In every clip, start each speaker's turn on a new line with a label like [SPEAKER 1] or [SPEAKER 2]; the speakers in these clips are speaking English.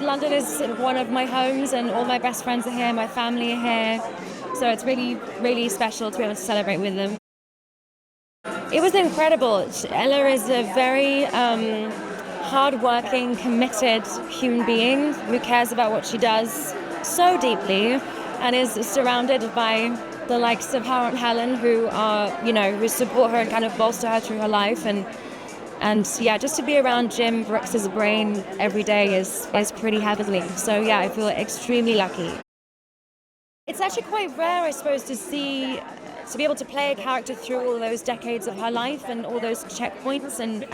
[SPEAKER 1] London is one of my homes, and all my best friends are here, my family are here, so it's really, really special to be able to celebrate with them. It was incredible. Ella is a very hard-working, committed human being who cares about what she does so deeply, and is surrounded by the likes of her and Helen, who are, who support her and kind of bolster her through her life, and yeah, just to be around Jim Brooks' brain every day is pretty heavenly. So yeah, I feel extremely lucky. It's actually quite rare, I suppose, to be able to play a character through all those decades of her life and all those checkpoints, and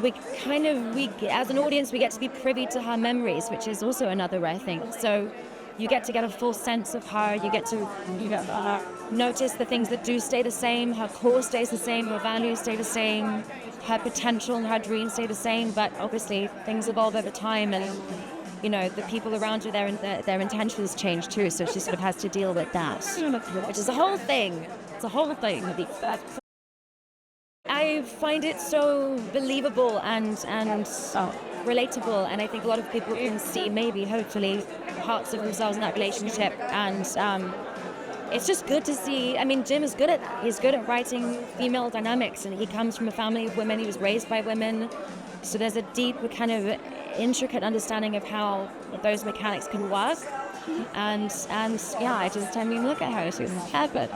[SPEAKER 1] we as an audience, we get to be privy to her memories, which is also another rare thing. So you get to get a full sense of her. You get to notice the things that do stay the same. Her core stays the same. Her values stay the same. Her potential and her dreams stay the same. But obviously, things evolve over time, and the people around her, their intentions change too. So she sort of has to deal with that, which is a whole thing. It's a whole thing. I find it so believable and relatable, and I think a lot of people can see, maybe, hopefully, parts of themselves in that relationship, and it's just good to see. I mean, Jim is good at that. He's good at writing female dynamics, and he comes from a family of women. He was raised by women, so there's a deep, kind of intricate understanding of how those mechanics can work, and yeah, look at her, she's heaven.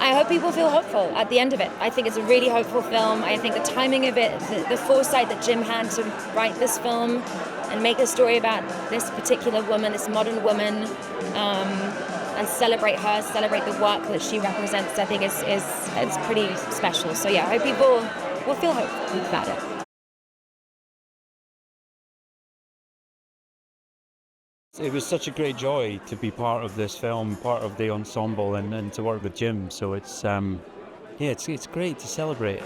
[SPEAKER 1] I hope people feel hopeful at the end of it. I think it's a really hopeful film. I think the timing of it, the foresight that Jim had to write this film and make a story about this particular woman, this modern woman, and celebrate her, celebrate the work that she represents, I think is pretty special. So yeah, I hope people will feel hopeful about it.
[SPEAKER 2] It was such a great joy to be part of this film, part of the ensemble, and to work with Jim. So it's great to celebrate.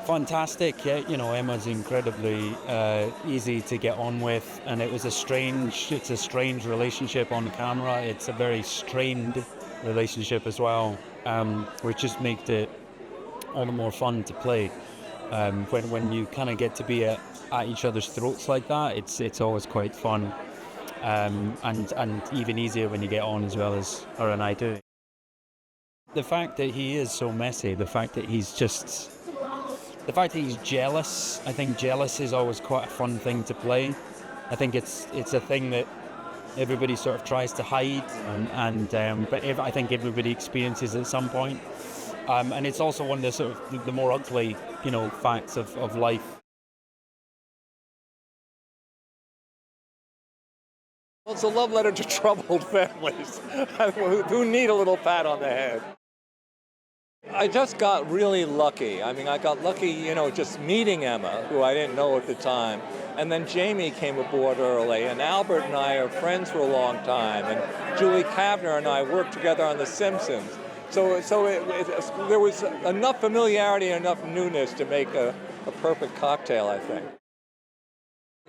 [SPEAKER 2] Fantastic, yeah. Emma's incredibly easy to get on with, and it's a strange relationship on camera. It's a very strained relationship as well, which just makes it all the more fun to play. When you kind of get to be at each other's throats like that, it's always quite fun, and even easier when you get on as well as her and I do. The fact that he is so messy, the fact that he's jealous. I think jealous is always quite a fun thing to play. I think it's a thing that everybody sort of tries to hide, but I think everybody experiences at some point. And it's also one of the sort of the more ugly, facts of life.
[SPEAKER 3] Well, it's a love letter to troubled families who need a little pat on the head. I just got really lucky. I mean, I got lucky, just meeting Emma, who I didn't know at the time. And then Jamie came aboard early, and Albert and I are friends for a long time. And Julie Kavner and I worked together on The Simpsons. So there was enough familiarity and enough newness to make a perfect cocktail, I think.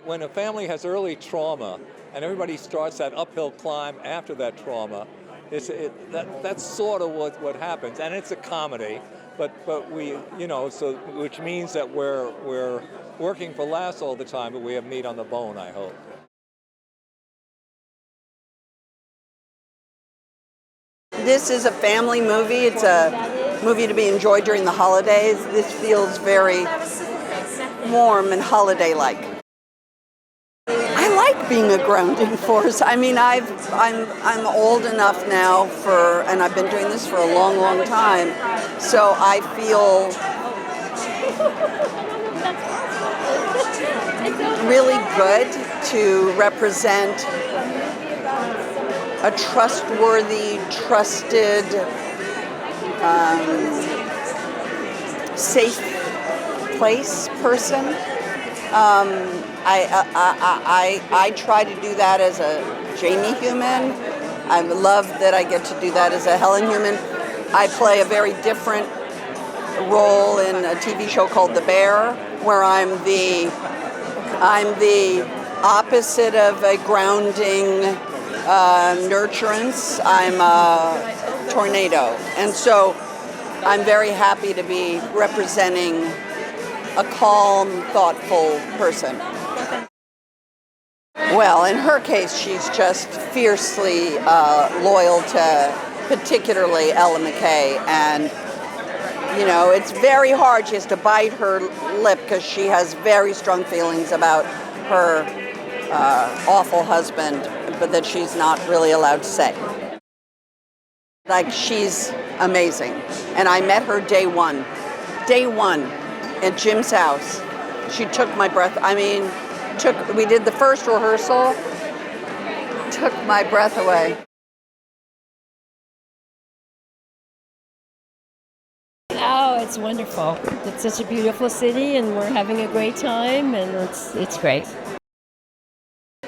[SPEAKER 3] When a family has early trauma and everybody starts that uphill climb after that trauma, that's sort of what happens. And it's a comedy, but we, so which means that we're working for laughs all the time, but we have meat on the bone, I hope.
[SPEAKER 4] This is a family movie. It's a movie to be enjoyed during the holidays. This feels very warm and holiday-like. I like being a grounding force. I mean, I'm old enough now and I've been doing this for a long, long time. So I feel really good to represent a trustworthy, trusted, safe place person. I try to do that as a Jamie human. I love that I get to do that as a Helen human. I play a very different role in a TV show called The Bear, where I'm the opposite of a grounding nurturance. I'm a tornado. And so I'm very happy to be representing a calm, thoughtful person. Well, in her case, she's just fiercely loyal to particularly Ella McCay, and you know, it's very hard. She has to bite her lip because she has very strong feelings about her awful husband, but that she's not really allowed to say. Like, she's amazing. And I met her day one at Jim's house. She took my breath. I mean, we did the first rehearsal, took my breath away.
[SPEAKER 5] Oh, it's wonderful. It's such a beautiful city, and we're having a great time, and it's great.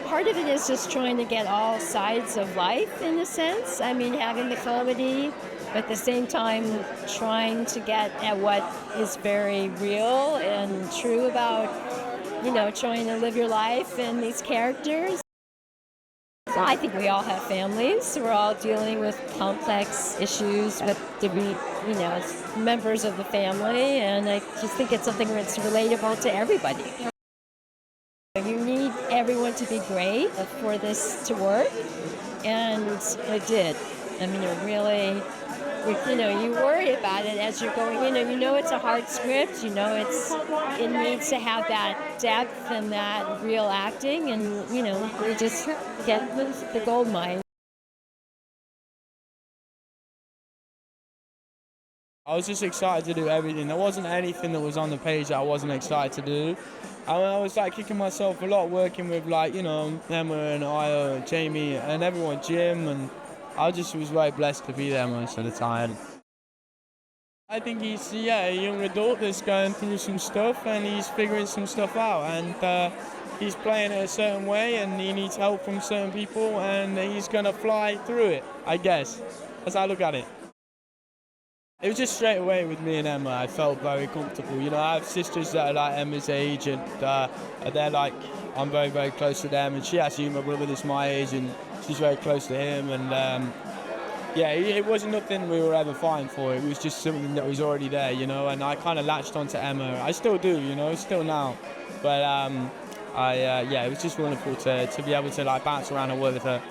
[SPEAKER 5] Part of it is just trying to get all sides of life, in a sense. I mean, having the comedy, but at the same time trying to get at what is very real and true about, you know, trying to live your life and these characters. So I think we all have families. We're all dealing with complex issues with different, you know, members of the family, and I just think it's something that's relatable to everybody. You need everyone to be great for this to work, and it did. I mean, it really, you know, you worry about it as you're going in, and you know it's a hard script, you know it needs to have that depth and that real acting, and, you know, we just get the gold mine.
[SPEAKER 6] I was just excited to do everything. There wasn't anything that was on the page that I wasn't excited to do. I was like kicking myself a lot working with, like, you know, Emma and Io and Jamie and everyone, Jim, and I just was very blessed to be there most of the time. I think he's a young adult that's going through some stuff, and he's figuring some stuff out, and he's playing it a certain way, and he needs help from certain people, and he's going to fly through it, I guess. That's how I look at it. It was just straight away with me and Emma. I felt very comfortable. You know, I have sisters that are like Emma's age, and they're like, I'm very, very close to them. And she has a brother that's my age, and she's very close to him. And yeah, it wasn't nothing we were ever fighting for. It was just something that was already there, you know. And I kind of latched onto Emma. I still do, you know, still now. But yeah, it was just wonderful to be able to like bounce around and work with her.